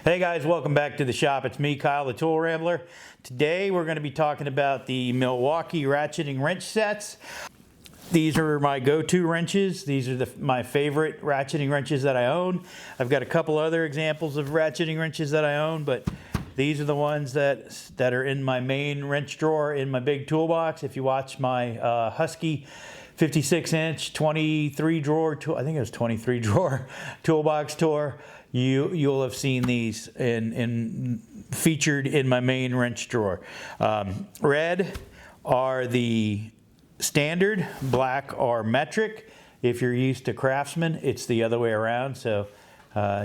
Hey guys, welcome back to the shop. It's me, Kyle, the Tool Rambler. Today we're going to be talking about the Milwaukee ratcheting wrench sets. These are my go-to wrenches. These are my favorite ratcheting wrenches that I own. I've got a couple other examples of ratcheting wrenches that I own, but these are the ones that are in my main wrench drawer in my big toolbox. If you watch my Husky 56-inch 23 drawer, I think it was 23 drawer toolbox tour, you'll have seen these featured in my main wrench drawer. Red are the standard, black are metric. If you're used to Craftsman, it's the other way around, so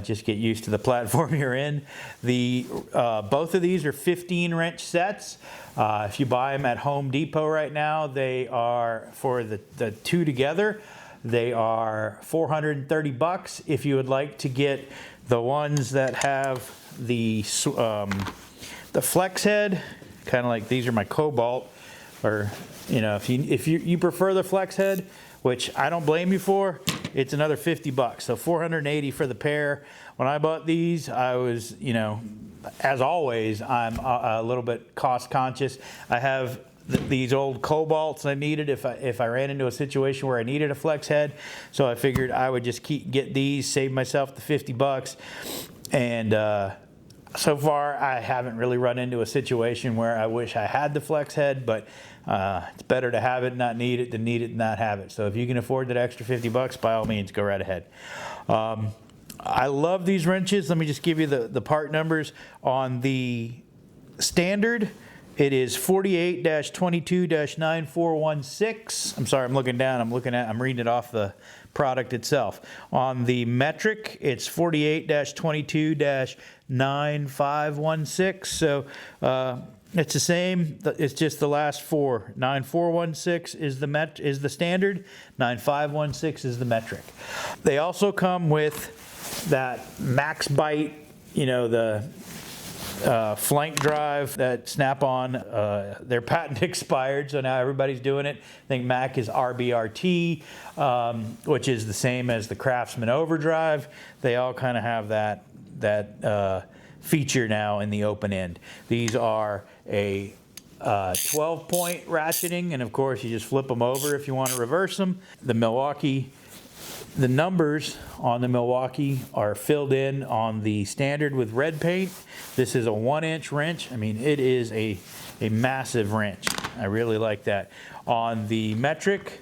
just get used to the platform you're in. Both of these are 15 wrench sets. If you buy them at Home Depot right now, they are, for the two together, they are $430. If you would like to get the ones that have the flex head, kind of like these are my Cobalt, or if you prefer the flex head, which I don't blame you for, it's another $50. So $480 for the pair. When I bought these, I was, as always, I'm a little bit cost conscious. I have these old Cobalts I needed if I ran into a situation where I needed a flex head. So I figured I would just get these, save myself the $50. And so far, I haven't really run into a situation where I wish I had the flex head, but it's better to have it and not need it than need it and not have it. So if you can afford that extra $50, by all means, go right ahead. I love these wrenches. Let me just give you the part numbers. On the standard, it is 48-22-9416. I'm sorry, I'm looking down. I'm reading it off the product itself. On the metric, it's 48-22-9516. So it's the same. It's just the last four. 9416 is the standard. 9516 is the metric. They also come with that max bite, the flank drive that Snap-on, their patent expired, so now everybody's doing it. I think Mac is RBRT, which is the same as the Craftsman overdrive. They all kind of have that feature now in the open end. These are a 12-point ratcheting, and of course you just flip them over if you want to reverse them. The numbers on the Milwaukee are filled in on the standard with red paint. This is a 1-inch wrench. I mean, it is a massive wrench. I really like that. On the metric,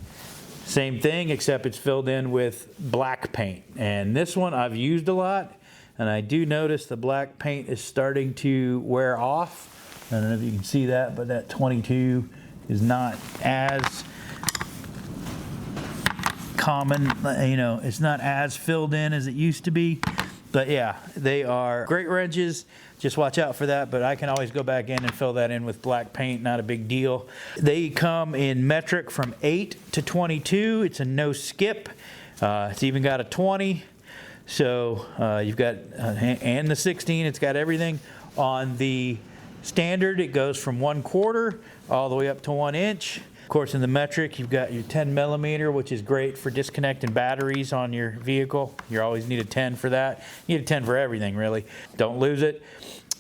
same thing, except it's filled in with black paint. And this one I've used a lot, and I do notice the black paint is starting to wear off. I don't know if you can see that, but that 22 is not as common, it's not as filled in as it used to be. But yeah, they are great wrenches. Just watch out for that, but I can always go back in and fill that in with black paint, not a big deal. They come in metric from 8 to 22. It's a no skip. It's even got a 20. So you've got, and the 16, it's got everything. On the standard, it goes from 1/4 all the way up to 1 inch. Of course, in the metric, you've got your 10 millimeter, which is great for disconnecting batteries on your vehicle. You always need a 10 for that. You need a 10 for everything, really. Don't lose it.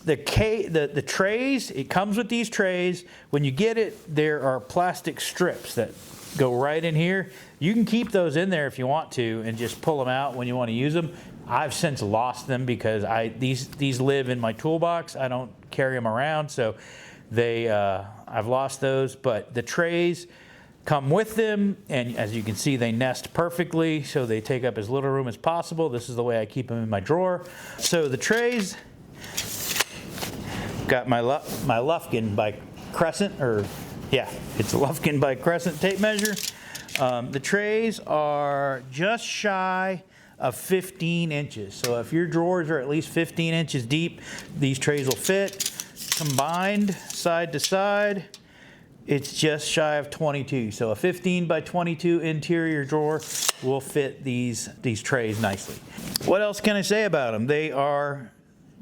The trays, it comes with these trays. When you get it, there are plastic strips that go right in here. You can keep those in there if you want to and just pull them out when you want to use them. I've since lost them because these live in my toolbox. I don't carry them around, so I've lost those, but the trays come with them, and as you can see, they nest perfectly, so they take up as little room as possible. This is the way I keep them in my drawer. So the trays, got my Lufkin by Crescent, it's a Lufkin by Crescent tape measure. The trays are just shy of 15 inches. So if your drawers are at least 15 inches deep, these trays will fit. Combined side to side, it's just shy of 22. So a 15 by 22 interior drawer will fit these trays nicely. What else can I say about them? They are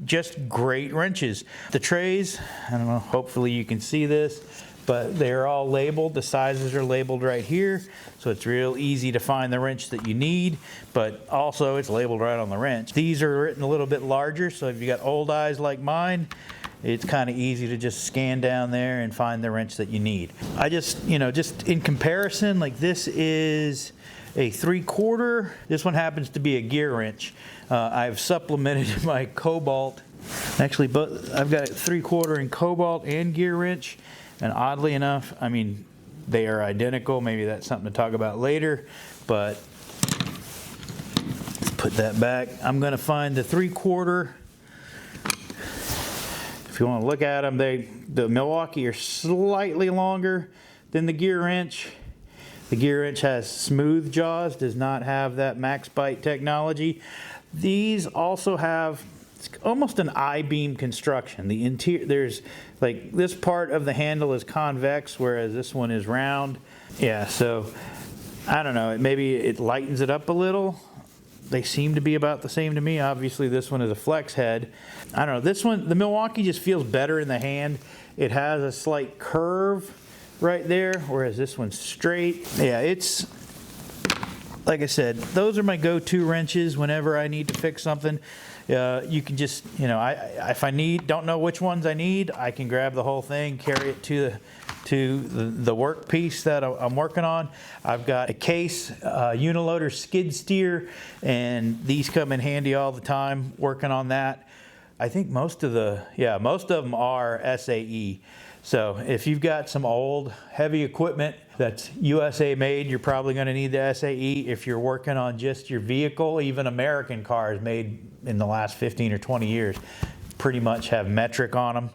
just great wrenches. The trays, I don't know, hopefully you can see this. but they're all labeled. The sizes are labeled right here, so it's real easy to find the wrench that you need, but also it's labeled right on the wrench. These are written a little bit larger, so if you got old eyes like mine, it's kind of easy to just scan down there and find the wrench that you need. I just, just in comparison, like this is a 3/4. This one happens to be a gear wrench. I've supplemented my cobalt. Actually, but I've got a 3/4 in cobalt and gear wrench. And oddly enough, I mean, they are identical. Maybe that's something to talk about later, but let's put that back. I'm gonna find the 3/4. If you want to look at them, the Milwaukee are slightly longer than the gear wrench. The gear wrench has smooth jaws, does not have that max bite technology. These also have almost an I-beam construction. The interior, there's like this part of the handle is convex, whereas this one is round. Yeah, so I don't know, maybe it lightens it up a little. They seem to be about the same to me. Obviously this one is a flex head. I don't know, this one, the Milwaukee just feels better in the hand. It has a slight curve right there, whereas this one's straight. Yeah, it's, like I said, those are my go-to wrenches whenever I need to fix something. You can just, if I don't know which ones I need, I can grab the whole thing, carry it to the work piece that I'm working on. I've got a case, uniloader skid steer, and these come in handy all the time working on that. I think most of them are SAE. So if you've got some old heavy equipment that's USA made, you're probably going to need the SAE. If you're working on just your vehicle, even American cars made in the last 15 or 20 years pretty much have metric on them.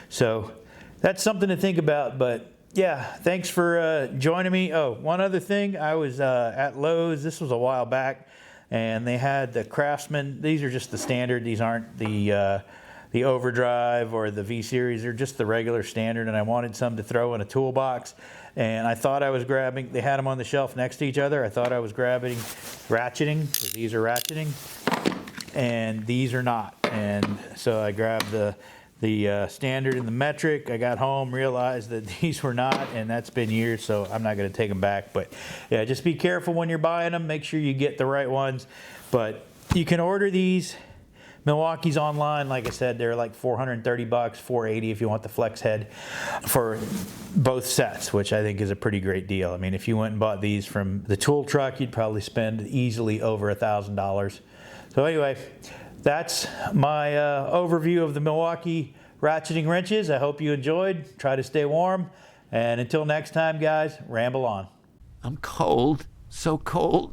So that's something to think about. But yeah, thanks for joining me. Oh, one other thing, I was at Lowe's, this was a while back, and they had the Craftsman. These are just the standard. These aren't the Overdrive or the V-Series. They're just the regular standard, and I wanted some to throw in a toolbox. And I thought I was grabbing, they had them on the shelf next to each other. I thought I was grabbing Ratcheting, because these are Ratcheting, and these are not. And so I grabbed the standard and the metric. I got home, realized that these were not, and that's been years, so I'm not going to take them back. But yeah, just be careful when you're buying them. Make sure you get the right ones. But you can order these Milwaukee's online. Like I said, they're like $430, $480 if you want the flex head for both sets, which I think is a pretty great deal. I mean, if you went and bought these from the tool truck, you'd probably spend easily over $1,000. So anyway, that's my overview of the Milwaukee ratcheting wrenches. I hope you enjoyed. Try to stay warm. And until next time, guys, ramble on. I'm cold, so cold.